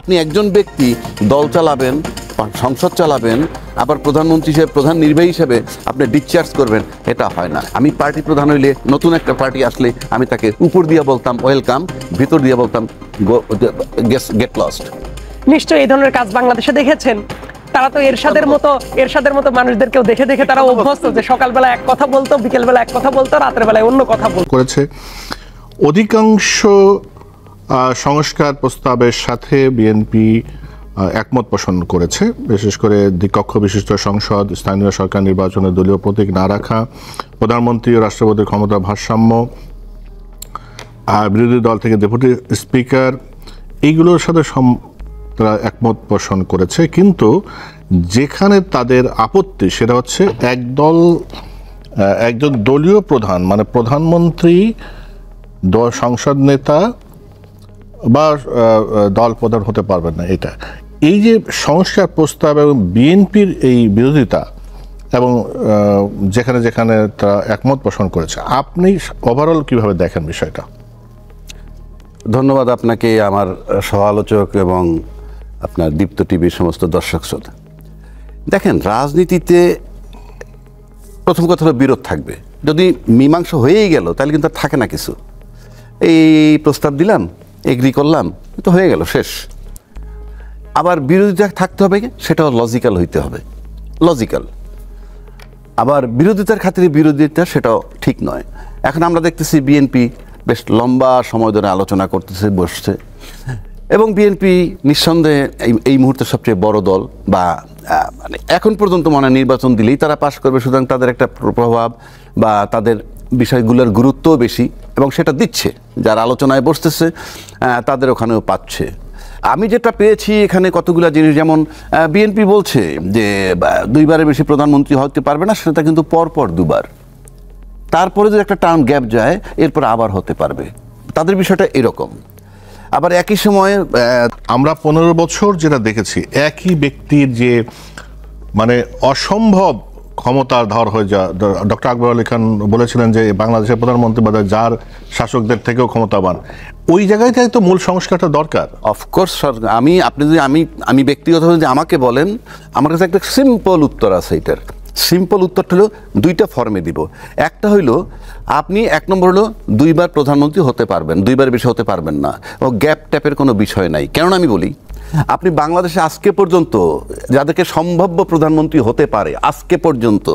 আপনি একজন ব্যক্তি দল চালাবেন, সংসদ চালাবেন, আবার প্রধানমন্ত্রী হিসেবে, প্রধান নির্বাহী হিসেবে আপনি ডিসচার্জ করবেন, এটা হয় না। আমি পার্টি প্রধান হইলে, নতুন একটা পার্টি আসলে আমি তাকে উপর দিয়ে বলতাম ওয়েলকাম, ভিতর দিয়ে বলতাম গেট লস্ট। নিশ্চয়ই এই ধরনের কাজ বাংলাদেশে দেখেছেন। তারা তো এরশাদের মতো মানুষদেরকেও দেখে দেখে তারা অভ্যস্ত যে সকালবেলা এক কথা বলতো, বিকেলবেলা এক কথা বলতো, রাতের বেলায় অন্য কথা বলতো। করেছে অধিকাংশ সংস্কার প্রস্তাবের সাথে বিএনপি একমত পোষণ করেছে, বিশেষ করে দ্বিকক্ষ বিশিষ্ট সংসদ, স্থানীয় সরকার নির্বাচনে দলীয় প্রতীক না রাখা, প্রধানমন্ত্রী ও রাষ্ট্রপতির ক্ষমতা ভারসাম্য, বিরোধী দল থেকে ডেপুটি স্পিকার, এইগুলোর সাথে তারা একমত পোষণ করেছে। কিন্তু যেখানে তাদের আপত্তি সেটা হচ্ছে একজন দলীয় প্রধান, মানে প্রধানমন্ত্রী, সংসদ নেতা বা দল প্রধান হতে পারবেন না। এই যে সংস্কার প্রস্তাব এবং বিএনপির এই বিরোধিতা এবং যেখানে যেখানে তারা একমত পোষণ করেছে, আপনি ওভারঅল কিভাবে দেখেন বিষয়টা? ধন্যবাদ আপনাকে, আমার সহ-আলোচক এবং আপনার দীপ্ত টিভির সমস্ত দর্শক শ্রোতা। দেখেন, রাজনীতিতে প্রথম কথা হলো বিরোধ থাকবে। যদি মীমাংসা হয়েই গেল তাহলে কিন্তু আর থাকে না কিছু। এই প্রস্তাব দিলাম, এগ্রি করলাম, তো হয়ে গেল, শেষ। আবার বিরোধিতা থাকতে হবে, সেটাও লজিক্যাল হইতে হবে, লজিক্যাল। আবার বিরোধিতার খাতিরে বিরোধিতা, সেটাও ঠিক নয়। এখন আমরা দেখতেছি বিএনপি বেশ লম্বা সময় ধরে আলোচনা করতেছে, বসছে, এবং বিএনপি নিঃসন্দেহে এই মুহূর্তে সবচেয়ে বড় দল, বা মানে এখন পর্যন্ত মনে হয় নির্বাচন দিলেই তারা পাশ করবে, সুতরাং তাদের একটা প্রভাব বা তাদের বিষয়গুলোর গুরুত্বও বেশি, এবং সেটা দিচ্ছে, যারা আলোচনায় বসতেছে তাদের ওখানেও পাচ্ছে। আমি যেটা পেয়েছি এখানে কতগুলো জিনিস, যেমন বিএনপি বলছে যে 2বারের বেশি প্রধানমন্ত্রী হতে পারবে না, সেটা কিন্তু পরপর 2বার, তারপরে যদি একটা টার্ম গ্যাপ যায় এরপর আবার হতে পারবে, তাদের বিষয়টা এরকম। আবার একই সময়ে আমরা 15 বছর যেটা দেখেছি, একই ব্যক্তির যে মানে অসম্ভব ক্ষমতার ধর হয়ে যা, ডক্টর আকবর আলী খান বলেছিলেন যে বাংলাদেশের প্রধানমন্ত্রী বোধহয় যার শাসকদের থেকেও ক্ষমতাবান। ওই জায়গায় তো মূল সংস্কারটা দরকার। অফকোর্স, আপনি যদি আমি ব্যক্তিগতভাবে যদি আমাকে বলেন, আমার কাছে একটা সিম্পল উত্তর আছে। এটার সিম্পল উত্তরটা হলো 2টা ফর্মে দিব। একটা হইলো, আপনি 1 নম্বর হলো 2বার প্রধানমন্ত্রী হতে পারবেন, 2বার বেশি হতে পারবেন না, ও গ্যাপ ট্যাপের কোনো বিষয় নাই। কেননা আমি বলি, আপনি বাংলাদেশে আজকে পর্যন্ত যাদেরকে সম্ভাব্য প্রধানমন্ত্রী হতে পারে, আজকে পর্যন্ত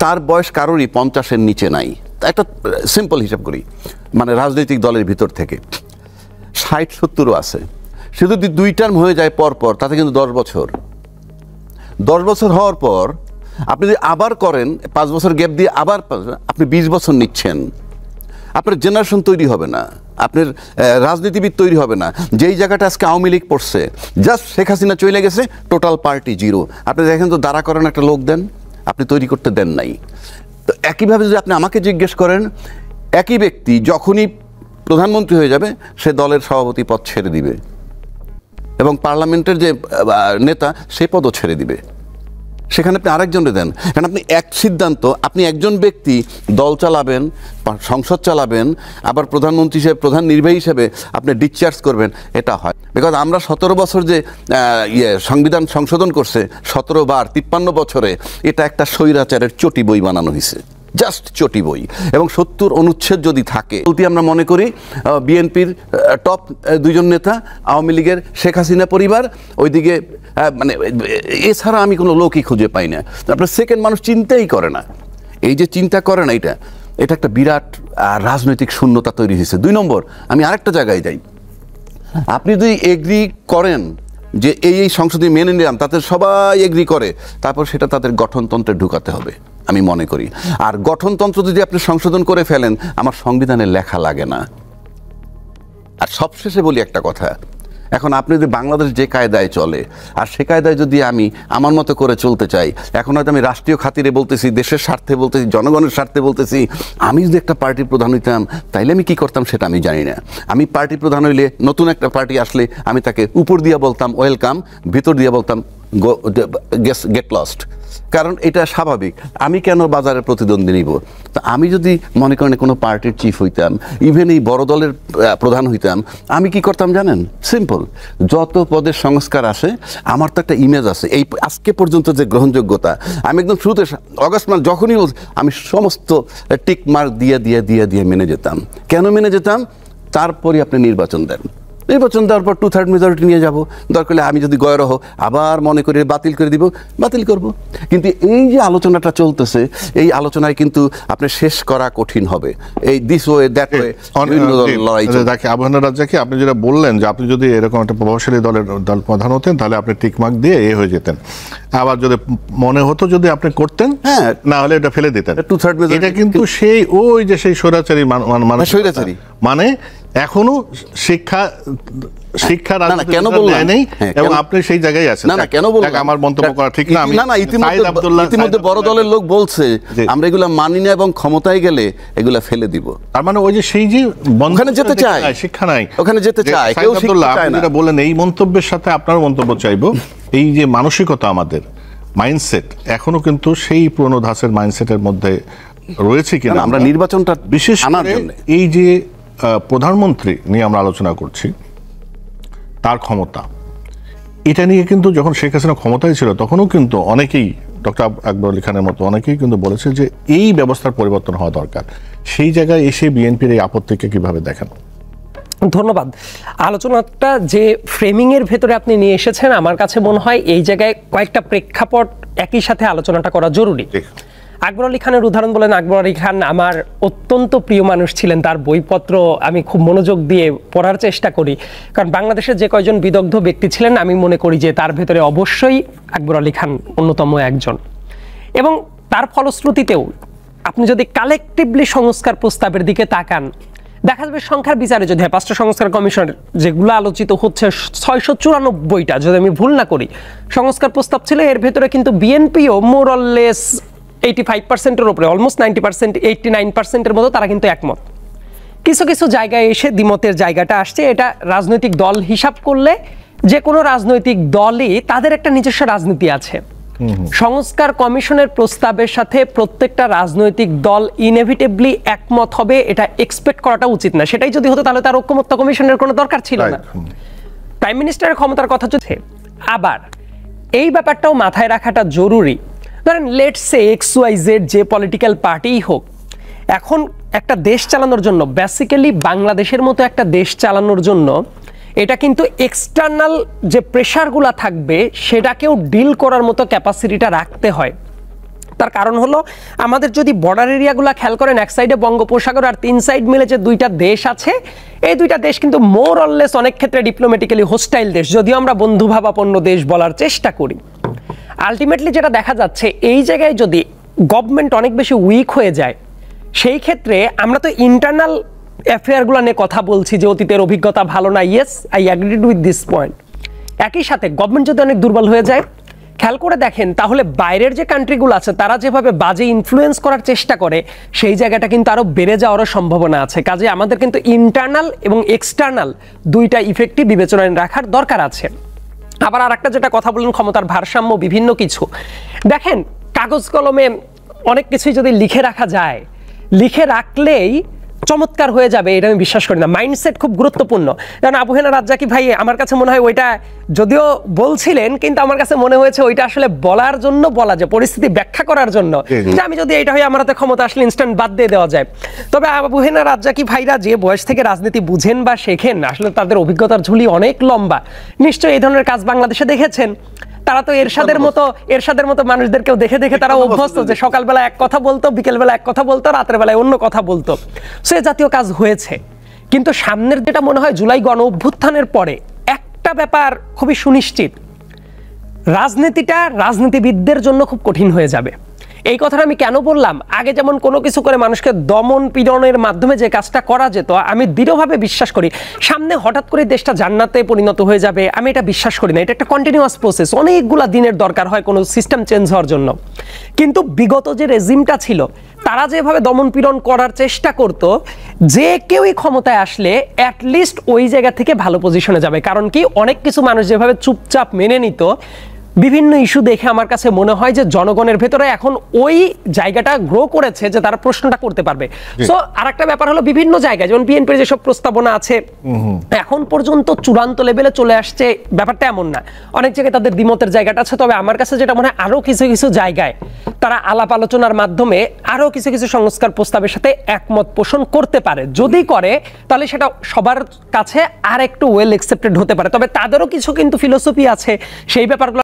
তার বয়স কারোরই 50-এর নিচে নাই। একটা সিম্পল হিসাব করি, মানে রাজনৈতিক দলের ভিতর থেকে 60-70ও আছে। সে যদি 2 টার্ম হয়ে যায় পরপর, তাতে কিন্তু 10 বছর। 10 বছর হওয়ার পর আপনি যদি আবার করেন, 5 বছর গ্যাপ দিয়ে আবার আপনি 20 বছর নিচ্ছেন, আপনার জেনারেশন তৈরি হবে না, আপনার রাজনীতিবিদ তৈরি হবে না। যেই জায়গাটা আজকে আওয়ামী লীগ পড়ছে, জাস্ট শেখ হাসিনা চলে গেছে, টোটাল পার্টি জিরো। আপনি দেখেন তো, দাঁড়া করেন একটা লোক দেন, আপনি তৈরি করতে দেন নাই। তো একইভাবে যদি আপনি আমাকে জিজ্ঞেস করেন, একই ব্যক্তি যখনই প্রধানমন্ত্রী হয়ে যাবে, সে দলের সভাপতি পদ ছেড়ে দিবে, এবং পার্লামেন্টের যে নেতা, সে পদও ছেড়ে দিবে। সেখানে আপনি আরেকজনকে দেন, কারণ আপনি এক সিদ্ধান্ত, আপনি একজন ব্যক্তি দল চালাবেন, সংসদ চালাবেন, আবার প্রধানমন্ত্রী হিসেবে, প্রধান নির্বাহী হিসেবে আপনি ডিসচার্জ করবেন, এটা হয়। বিকজ আমরা 17 বছর যে সংবিধান সংশোধন করছে, 17 বার 53 বছরে, এটা একটা স্বৈরাচারের চটি বই বানানো হয়েছে, জাস্ট চটি বই। এবং 70 অনুচ্ছেদ যদি থাকে, আমরা মনে করি বিএনপির টপ 2জন নেতা, আওয়ামী লীগের শেখ হাসিনা পরিবার, ওইদিকে মানে এছাড়া আমি কোনো লোকই খুঁজে পাই না। আপনার সেকেন্ড মানুষ চিন্তাই করে না। এই যে চিন্তা করে না, এটা একটা বিরাট রাজনৈতিক শূন্যতা তৈরি হয়েছে। 2 নম্বর, আমি আরেকটা জায়গায় যাই। আপনি যদি এগ্রি করেন যে এই সংসদে মেনে নিলাম, তাদের সবাই এগ্রি করে, তারপর সেটা তাদের গঠনতন্ত্রে ঢুকাতে হবে আমি মনে করি। আর গঠনতন্ত্র যদি আপনি সংশোধন করে ফেলেন, আমার সংবিধানে লেখা লাগে না। আর সবশেষে বলি একটা কথা, এখন আপনি যদি বাংলাদেশ যে কায়দায় চলে, আর সে কায়দায় যদি আমি আমার মতো করে চলতে চাই, এখন হয়তো আমি রাষ্ট্রীয় খাতিরে বলতেছি, দেশের স্বার্থে বলতেছি, জনগণের স্বার্থে বলতেছি, আমি যদি একটা পার্টির প্রধান হইতাম, তাইলে আমি কি করতাম সেটা আমি জানি না। আমি পার্টি প্রধান হইলে, নতুন একটা পার্টি আসলে আমি তাকে উপর দিয়ে বলতাম ওয়েলকাম, ভিতর দিয়ে বলতাম গেট লস্ট। কারণ এটা স্বাভাবিক। আমি কেন বাজারে প্রতিদ্বন্দ্বী নিব? তা আমি যদি মনে করেন কোনো পার্টির চিফ হইতাম, ইভেন এই বড় দলের প্রধান হইতাম, আমি কি করতাম জানেন? সিম্পল, যত পদের সংস্কার আসে আমার তো একটা ইমেজ আছে, এই আজকে পর্যন্ত যে গ্রহণযোগ্যতা, আমি একদম শুরুতে অগাস্ট মাস যখনই আমি সমস্ত টিক মার্ক দিয়ে দিয়ে দিয়ে দিয়ে মেনে যেতাম। কেন মেনে যেতাম? তারপরে আপনি নির্বাচন দেন, নির্বাচন দেওয়ার পর 2/3 মেজরিটি নিয়ে যাব, দরকার হলে আমি যদি গয়রহ আবার মনে করি বাতিল করে দিব, বাতিল করব। কিন্তু এই যে আলোচনাটা চলতেছে, এই আলোচনায় কিন্তু আপনি শেষ করা কঠিন হবে। এই দিস ওয়ে দ্যাট ওয়ে লড়াই। দেখে আবহাওয়া রাজ্জাকে আপনি যেটা বললেন যে আপনি যদি এরকম একটা প্রভাবশালী দল প্রধান হতেন তাহলে আপনি টিকমার্ক দিয়ে হয়ে যেতেন, আবার যদি মনে হতো যদি আপনি করতেন, হ্যাঁ, না হলে এটা ফেলে দিতেন। 2/3 মেজরিটি এটা কিন্তু সেই ওই যে সেই স্বৈরাচারী স্বৈরাচারী মানে এখনো শিক্ষা কেন বললাম নেই এবং আপনি সেই জায়গায় আছেন। না কেন বললাম, আমার মন্তব্য করা ঠিক না। না ইতিমধ্যে বড় দলের লোক বলছে আমরা এগুলা মানি না এবং ক্ষমতায় গেলে এগুলা ফেলে দিব। তার মানে ওই যে সেই যে ওখানে যেতে চায়, শিক্ষা নাই, ওখানে যেতে চায় কেউ শিক্ষা চায় না। যেটা বলেন এই মন্তব্যের সাথে আপনার মন্তব্য চাইবো, এই যে মানসিকতা আমাদের মাইন্ডসেট এখনো কিন্তু সেই পুরনো ধাঁচের মাইন্ডসেটের মধ্যে রয়েছে কিনা। আমরা নির্বাচনটা বিশেষ করে এই যে প্রধানমন্ত্রী নিয়ে আমরা আলোচনা করছি, তার ক্ষমতা, এটা নিয়ে কিন্তু যখন শেখ হাসিনা ক্ষমতায় ছিল তখনও কিন্তু অনেকেই, ডক্টর আকবর আলী খানের মতো অনেকেই কিন্তু বলেছে যে এই ব্যবস্থার পরিবর্তন হওয়া দরকার। সেই জায়গায় এসে বিএনপির এই আপত্তিকে কিভাবে দেখেন? ধন্যবাদ। আলোচনাটা যে ফ্রেমিং এর ভেতরে আপনি নিয়ে এসেছেন, আমার কাছে মনে হয় এই জায়গায় কয়েকটা প্রেক্ষাপট একই সাথে আলোচনাটা করা জরুরি। আকবর আলী খানের উদাহরণ বলেন, আকবর আলী খান আমার অত্যন্ত প্রিয় মানুষ ছিলেন, তার বইপত্র আমি খুব মনোযোগ দিয়ে পড়ার চেষ্টা করি, কারণ বাংলাদেশের যে কয়জন বিদগ্ধ ব্যক্তি ছিলেন আমি মনে করি যে তার ভেতরে অবশ্যই আকবর আলী খান অন্যতম একজন। এবং তার ফলশ্রুতিতেও আপনি যদি কালেকটিভলি সংস্কার প্রস্তাবের দিকে তাকান, দেখা যাবে সংখ্যার বিচারে যদি 5টা সংস্কার কমিশন যেগুলো আলোচিত হচ্ছে 694টা, যদি আমি ভুল না করি সংস্কার প্রস্তাব ছিল, এর ভেতরে কিন্তু বিএনপিও মোর অর লেস 85%-এর উপরে, অলমোস্ট 90%, 89%-এর মতো তারা কিন্তু একমত। কিছু কিছু জায়গায় এসে দ্বিমতের জায়গাটা আসছে। এটা রাজনৈতিক দল হিসাব করলে যে কোনো রাজনৈতিক দলই তাদের একটা নিজস্ব রাজনীতি আছে। সংস্কার কমিশনের প্রস্তাবের সাথে প্রত্যেকটা রাজনৈতিক দল ইনএভিটেবলি একমত হবে, এটা এক্সপেক্ট করাটা উচিত না। সেটাই যদি হতো তাহলে তার ঐক্যমত্য কমিশনের কোনো দরকার ছিল না। প্রাইম মিনিস্টারের ক্ষমতার কথা হচ্ছে। আবার এই ব্যাপারটাও মাথায় রাখাটা জরুরি, ধরেন লেটস সে XYZ যে পলিটিক্যাল পার্টিই হোক, এখন একটা দেশ চালানোর জন্য, বেসিক্যালি বাংলাদেশের মতো একটা দেশ চালানোর জন্য এটা কিন্তু এক্সটার্নাল যে প্রেশারগুলো থাকবে সেটাকেও ডিল করার মতো ক্যাপাসিটিটা রাখতে হয়। তার কারণ হলো আমাদের যদি বর্ডার এরিয়াগুলো খেয়াল করেন, এক সাইডে বঙ্গোপসাগর আর 3 সাইড মিলে যে 2টা দেশ আছে, এই 2টা দেশ কিন্তু মোর অর লেস অনেক ক্ষেত্রে ডিপ্লোম্যাটিক্যালি হোস্টাইল দেশ, যদিও আমরা বন্ধুভাবাপন্ন দেশ বলার চেষ্টা করি। আলটিমেটলি যেটা দেখা যাচ্ছে, এই জায়গায় যদি গভর্নমেন্ট অনেক বেশি উইক হয়ে যায়, সেই ক্ষেত্রে আমরা তো ইন্টারনাল অ্যাফেয়ারগুলো নিয়ে কথা বলছি যে অতীতের অভিজ্ঞতা ভালো না, yes I agreed with this point. একই সাথে গভর্নমেন্ট যদি অনেক দুর্বল হয়ে যায়, খেয়াল করে দেখেন তাহলে বাইরের যে কান্ট্রিগুলো আছে তারা যেভাবে বাজে ইনফ্লুয়েন্স করার চেষ্টা করে, সেই জায়গাটা কিন্তু আরো বেড়ে যাওয়ারও সম্ভাবনা আছে। কাজে আমাদের কিন্তু ইন্টারনাল এবং এক্সটার্নাল 2টা ইফেক্টই বিবেচনায় রাখার দরকার আছে। আবার আরেকটা যেটা কথা বলেন, ক্ষমতার ভারসাম্য, বিভিন্ন কিছু দেখেন, কাগজ কলমে অনেক কিছুই যদি লিখে রাখা যায়, লিখে রাখলেই চমৎকার হয়ে যাবে এটা আমি বিশ্বাস করি না। মাইন্ডসেট খুব গুরুত্বপূর্ণ। কারণ আবহাওয়া রাজ্জাকি ভাই আমার কাছে মনে হয় ওইটা যদিও বলছিলেন, কিন্তু আমার কাছে মনে হয়েছে ওইটা আসলে বলার জন্য বলা, যে পরিস্থিতি ব্যাখ্যা করার জন্য, যে আমি যদি এটা হয় আমার হাতে ক্ষমতা আসলে ইনস্ট্যান্ট বাদ দিয়ে দেওয়া যায়। তবে আবহাওয়া রাজ্জাকি ভাইরা যে বয়স থেকে রাজনীতি বুঝেন বা শেখেন, আসলে তাদের অভিজ্ঞতার ঝুলি অনেক লম্বা। নিশ্চয়ই এই ধরনের কাজ বাংলাদেশে দেখেছেন। তারা তো এরশাদের মতো মানুষদেরকেও দেখে দেখে তারা অভ্যস্ত, যে সকালবেলা এক কথা বলতো, বিকেলবেলা এক কথা বলতো, রাতের বেলায় অন্য কথা বলতো। সে জাতীয় কাজ হয়েছে। কিন্তু সামনের যেটা মনে হয় জুলাই গণ অভ্যুত্থানের পরে একটা ব্যাপার খুবই সুনিশ্চিত, রাজনীতিটা রাজনীতিবিদদের জন্য খুব কঠিন হয়ে যাবে। এই কথাটা আমি কেন বললাম, আগে যেমন কোনো কিছু করে মানুষকে দমন পীড়নের মাধ্যমে যে কাজটা করা যেত, আমি দৃঢ়ভাবে বিশ্বাস করি সামনে হঠাৎ করে দেশটা জান্নাতে পরিণত হয়ে যাবে, আমি এটা বিশ্বাস করি না। এটা একটা কন্টিনিউয়াস প্রসেস, অনেকগুলা দিনের দরকার হয় কোনো সিস্টেম চেঞ্জ হওয়ার জন্য। কিন্তু বিগত যে রেজিমটা ছিল, তারা যেভাবে দমন পীড়ন করার চেষ্টা করত, যে কেউই ক্ষমতায় আসলে অ্যাটলিস্ট ওই জায়গা থেকে ভালো পজিশনে যাবে। কারণ কি, অনেক কিছু মানুষ যেভাবে চুপচাপ মেনে নিত, বিভিন্ন ইস্যু দেখে আমার কাছে মনে হয় যে জনগণের ভেতরে এখন ওই জায়গাটা গ্রো করেছে যে তারা প্রশ্নটা করতে পারবে। সো আরেকটা ব্যাপার হলো বিভিন্ন জায়গায় যেমন বিএনপির যেসব প্রস্তাবনা আছে এখন পর্যন্ত চূড়ান্ত লেভেলে চলে আসছে ব্যাপারটা এমন না, অনেক জায়গায় তাদের দ্বিমতের জায়গাটা আছে। তবে আমার কাছে যেটা মনে হয় আরো কিছু কিছু জায়গায় তারা আলাপ আলোচনার মাধ্যমে আরো কিছু কিছু সংস্কার প্রস্তাবের সাথে একমত পোষণ করতে পারে। যদি করে তাহলে সেটা সবার কাছে আর একটু ওয়েল অ্যাকসেপ্টেড হতে পারে। তবে তাদেরও কিছু কিন্তু ফিলোসফি আছে, সেই ব্যাপারগুলো